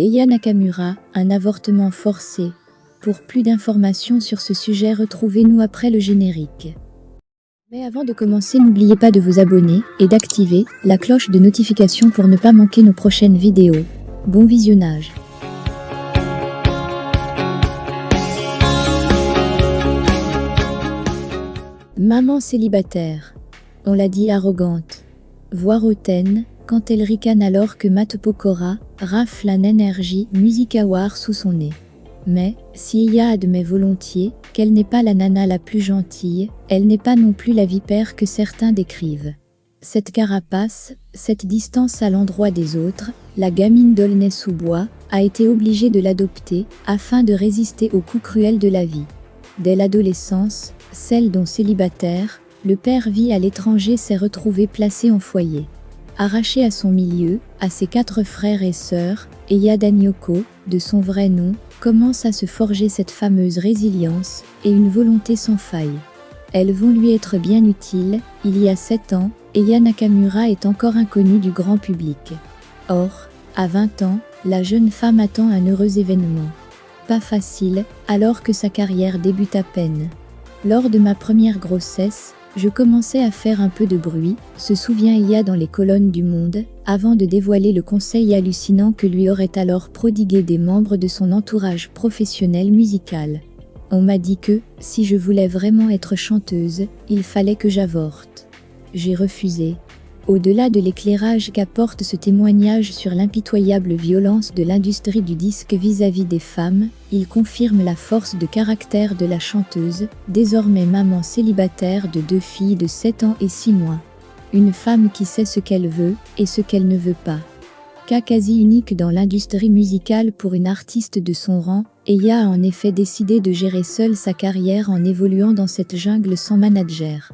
Eya Nakamura, un avortement forcé. Pour plus d'informations sur ce sujet, retrouvez-nous après le générique. Mais avant de commencer, n'oubliez pas de vous abonner et d'activer la cloche de notification pour ne pas manquer nos prochaines vidéos. Bon visionnage. Maman célibataire. On l'a dit arrogante, voire hautaine, quand elle ricane alors que Matt Pokora rafle un Energy Music Award sous son nez. Mais, si Eya admet volontiers qu'elle n'est pas la nana la plus gentille, elle n'est pas non plus la vipère que certains décrivent. Cette carapace, cette distance à l'endroit des autres, la gamine d'Aulnay-sous-Bois a été obligée de l'adopter afin de résister aux coups cruels de la vie. Dès l'adolescence, celle dont célibataire, le père vit à l'étranger s'est retrouvé placé en foyer. Arrachée à son milieu, à ses 4 frères et sœurs, Eya Danyoko, de son vrai nom, commence à se forger cette fameuse résilience et une volonté sans faille. Elles vont lui être bien utiles. Il y a 7 ans, Eya Nakamura est encore inconnue du grand public. Or, à 20 ans, la jeune femme attend un heureux événement. Pas facile, alors que sa carrière débute à peine. Lors de ma première grossesse, je commençais à faire un peu de bruit, se souvient Eya dans les colonnes du Monde, avant de dévoiler le conseil hallucinant que lui auraient alors prodigué des membres de son entourage professionnel musical. On m'a dit que, si je voulais vraiment être chanteuse, il fallait que j'avorte. J'ai refusé. Au-delà de l'éclairage qu'apporte ce témoignage sur l'impitoyable violence de l'industrie du disque vis-à-vis des femmes, il confirme la force de caractère de la chanteuse, désormais maman célibataire de 2 filles de 7 ans et 6 mois. Une femme qui sait ce qu'elle veut et ce qu'elle ne veut pas. Cas quasi unique dans l'industrie musicale pour une artiste de son rang, Eya a en effet décidé de gérer seule sa carrière en évoluant dans cette jungle sans manager.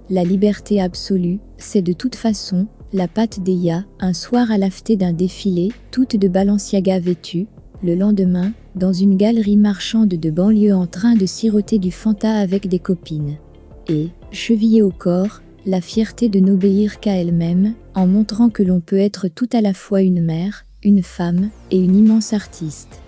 La liberté absolue, c'est de toute façon la patte d'Eya, un soir à l'affeté d'un défilé, toute de Balenciaga vêtue, le lendemain, dans une galerie marchande de banlieue en train de siroter du Fanta avec des copines. Et, chevillée au corps, la fierté de n'obéir qu'à elle-même, en montrant que l'on peut être tout à la fois une mère, une femme et une immense artiste.